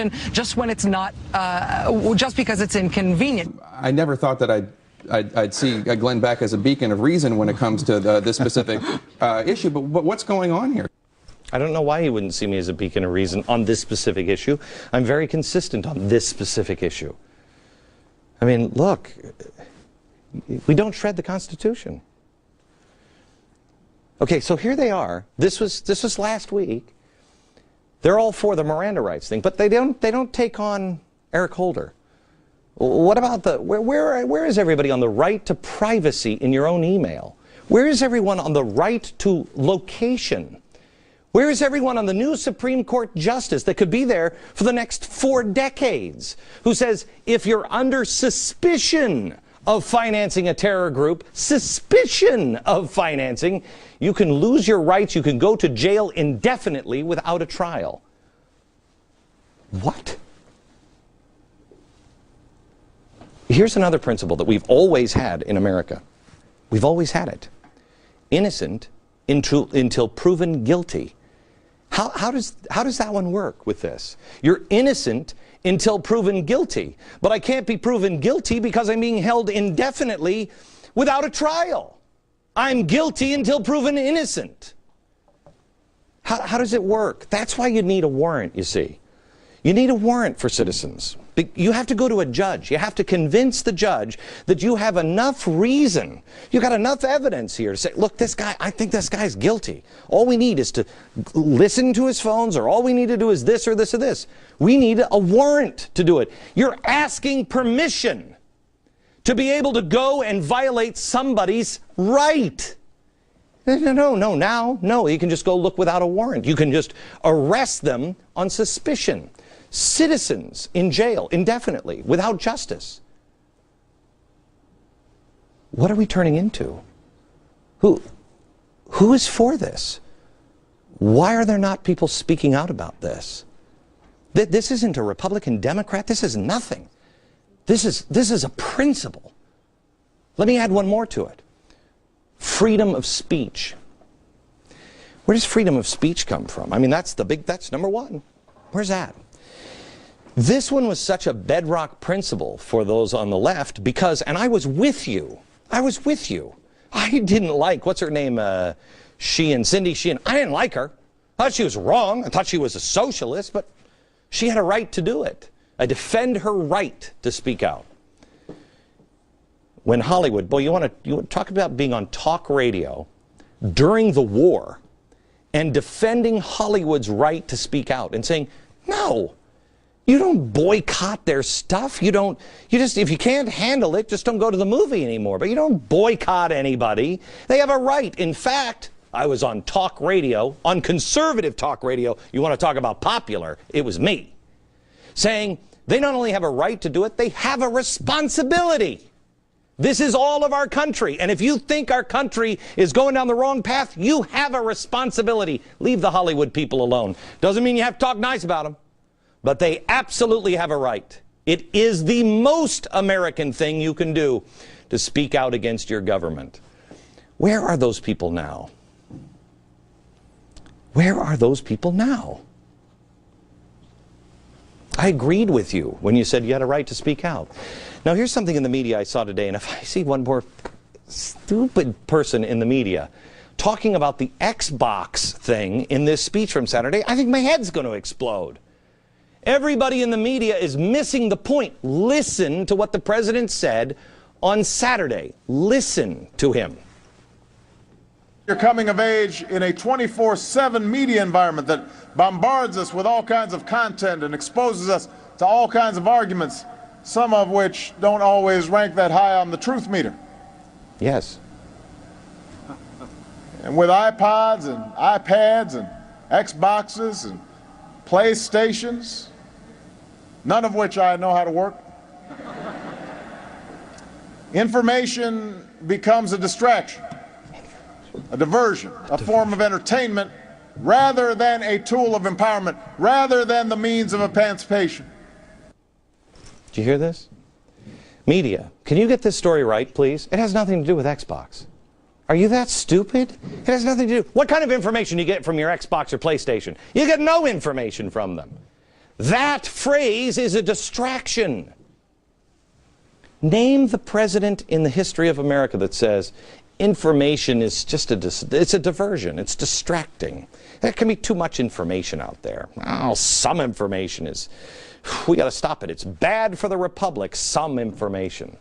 Constitution just when it's not, just because it's inconvenient. I never thought that I'd see Glenn Beck as a beacon of reason when it comes to this specific issue, but what's going on here? I don't know why he wouldn't see me as a beacon of reason on this specific issue. I'm very consistent on this specific issue. I mean, look, we don't shred the Constitution. Okay, so here they are. This was last week. They're all for the Miranda rights thing, but they don't take on Eric Holder. What about the where is everybody on the right to privacy in your own email? Where is everyone on the right to location? Where is everyone on the new Supreme Court justice that could be there for the next 4 decades, who says if you're under suspicion of financing a terror group, suspicion of financing, you can lose your rights, you can go to jail indefinitely without a trial? What? Here's another principle that we've always had in America. We've always had it. Innocent until proven guilty. How does that one work with this? You're innocent until proven guilty, but I can't be proven guilty because I'm being held indefinitely without a trial. I'm guilty until proven innocent. How does it work? That's why you need a warrant, you see. You need a warrant for citizens. You have to go to a judge. You have to convince the judge that you have enough reason. You got enough evidence here to say, look, this guy, I think this guy's guilty. All we need is to listen to his phones, or all we need to do is this or this or this. We need a warrant to do it. You're asking permission to be able to go and violate somebody's right. No, you can just go look without a warrant. You can just arrest them on suspicion. Citizens in jail indefinitely without justice. What are we turning into? Who is for this? Why are there not people speaking out about this? This isn't a Republican Democrat. This is nothing. This is a principle. Let me add one more to it. Freedom of speech. Where does freedom of speech come from? I mean, that's number one. Where's that? This one was such a bedrock principle for those on the left because, and I was with you. I didn't like, what's her name, Cindy Sheehan. I didn't like her. I thought she was wrong. I thought she was a socialist, but she had a right to do it. I defend her right to speak out. When Hollywood, boy, you want to talk about being on talk radio during the war and defending Hollywood's right to speak out and saying, no, you don't boycott their stuff. If you can't handle it, just don't go to the movie anymore. But you don't boycott anybody. They have a right. In fact, I was on talk radio, on conservative talk radio. You want to talk about popular? It was me. Saying they not only have a right to do it, they have a responsibility. This is all of our country. And if you think our country is going down the wrong path, you have a responsibility. Leave the Hollywood people alone. Doesn't mean you have to talk nice about them. But they absolutely have a right. It is the most American thing you can do to speak out against your government. Where are those people now? Where are those people now? I agreed with you when you said you had a right to speak out. Now here's something in the media I saw today, and if I see one more stupid person in the media talking about the Xbox thing in this speech from Saturday, I think my head's going to explode. Everybody in the media is missing the point. Listen to what the president said on Saturday. Listen to him. You're coming of age in a 24/7 media environment that bombards us with all kinds of content and exposes us to all kinds of arguments, some of which don't always rank that high on the truth meter. Yes. And with iPods and iPads and Xboxes and PlayStations, none of which I know how to work, information becomes a distraction, a diversion, a form of entertainment, rather than a tool of empowerment, rather than the means of emancipation. Did you hear this? Media, can you get this story right, please? It has nothing to do with Xbox. Are you that stupid? It has nothing to do. What kind of information do you get from your Xbox or PlayStation? You get no information from them. That phrase is a distraction. Name the president in the history of America that says information is just it's a diversion, it's distracting. There can be too much information out there. Oh, some information is, we got to stop it. It's bad for the republic, some information.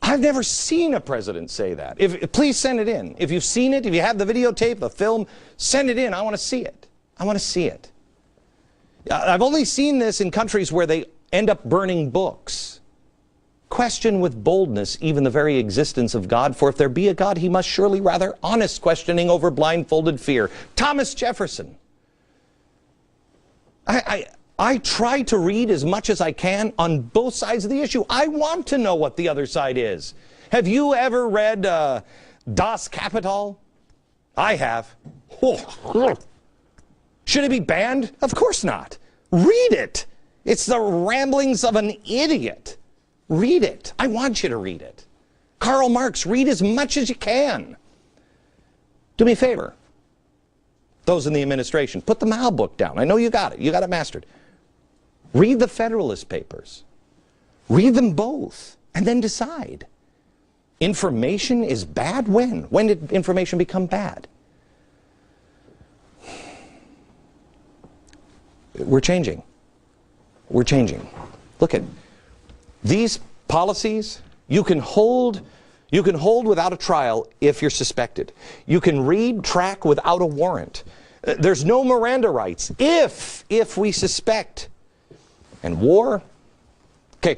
I've never seen a president say that. Please send it in. If you've seen it, if you have the videotape, the film, send it in. I want to see it. I want to see it. I've only seen this in countries where they end up burning books. Question with boldness even the very existence of God, for if there be a God, he must surely rather honest questioning over blindfolded fear. Thomas Jefferson. I try to read as much as I can on both sides of the issue. I want to know what the other side is. Have you ever read Das Kapital? I have. Should it be banned? Of course not. Read it. It's the ramblings of an idiot. Read it. I want you to read it. Karl Marx, read as much as you can. Do me a favor. Those in the administration, put the Mao book down. I know you got it. You got it mastered. Read the Federalist Papers. Read them both and then decide. Information is bad when? When did information become bad? We're changing. We're changing. Look at these policies. You can hold without a trial if you're suspected. You can read, track without a warrant. There's no Miranda rights if we suspect. And war? Okay,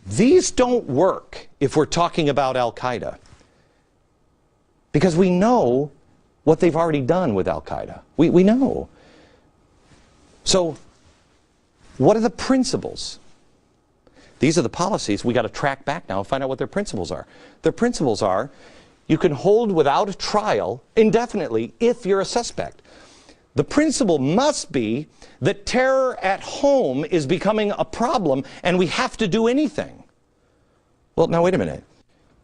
these don't work if we're talking about Al-Qaeda. Because we know what they've already done with Al-Qaeda. We know. So, what are the principles? These are the policies. We got to track back now and find out what their principles are. Their principles are, you can hold without a trial indefinitely if you're a suspect. The principle must be that terror at home is becoming a problem and we have to do anything. Well, now wait a minute.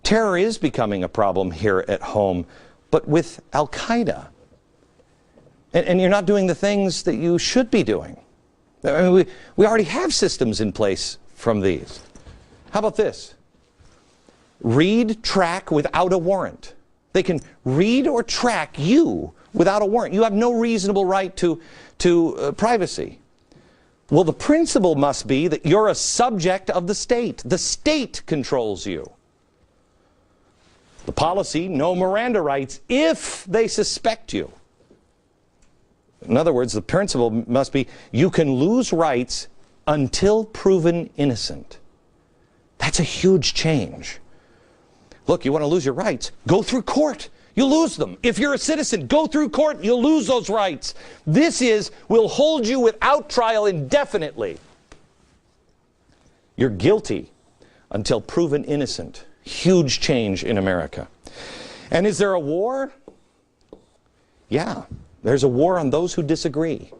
Terror is becoming a problem here at home, but with Al-Qaeda. And you're not doing the things that you should be doing. I mean, we already have systems in place from these. How about this? Read, track without a warrant. They can read or track you without a warrant. You have no reasonable right to privacy. Well, the principle must be that you're a subject of the state. The state controls you. The policy, no Miranda rights if they suspect you. In other words, the principle must be you can lose rights until proven innocent. That's a huge change. Look, you want to lose your rights? Go through court. You lose them. If you're a citizen, go through court. You'll lose those rights. This is, we'll hold you without trial indefinitely. You're guilty until proven innocent. Huge change in America. And is there a war? Yeah, there's a war on those who disagree.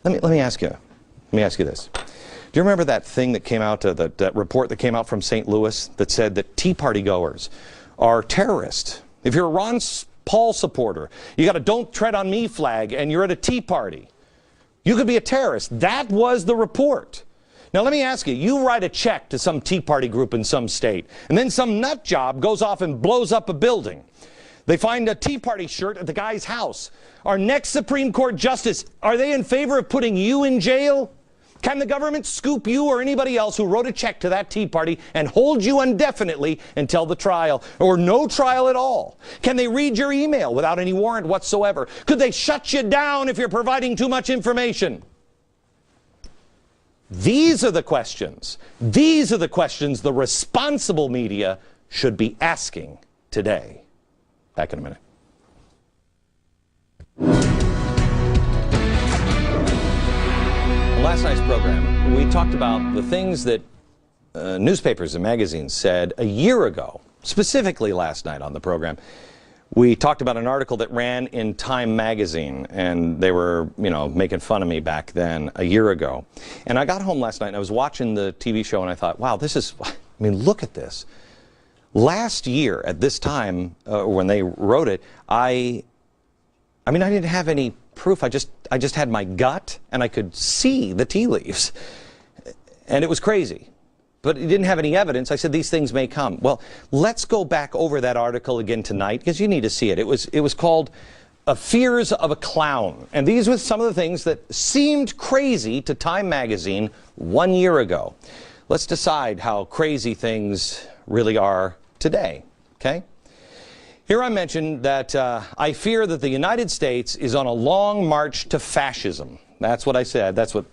Let me ask you. Let me ask you this. Do you remember that thing that came out, that report that came out from St. Louis that said that Tea Party goers are terrorists? If you're a Ron Paul supporter, you got a Don't Tread on Me flag, and you're at a Tea Party, you could be a terrorist. That was the report. Now let me ask you, you write a check to some Tea Party group in some state, and then some nut job goes off and blows up a building. They find a Tea Party shirt at the guy's house. Our next Supreme Court justice, are they in favor of putting you in jail? Can the government scoop you or anybody else who wrote a check to that Tea Party and hold you indefinitely until the trial, or no trial at all? Can they read your email without any warrant whatsoever? Could they shut you down if you're providing too much information? These are the questions. These are the questions the responsible media should be asking today. Back in a minute. Last night's program, we talked about the things that newspapers and magazines said a year ago, specifically last night on the program. We talked about an article that ran in Time magazine, and they were, making fun of me back then a year ago. And I got home last night and I was watching the TV show and I thought, wow, look at this. Last year at this time, when they wrote it, I didn't have any proof. I just had my gut, and I could see the tea leaves. And it was crazy. But it didn't have any evidence. I said, these things may come. Well, let's go back over that article again tonight, because you need to see it. It was called Fears of a Clown. And these were some of the things that seemed crazy to Time magazine 1 year ago. Let's decide how crazy things really are today, okay? Here I mentioned that I fear that the United States is on a long march to fascism. That's what I said. That's what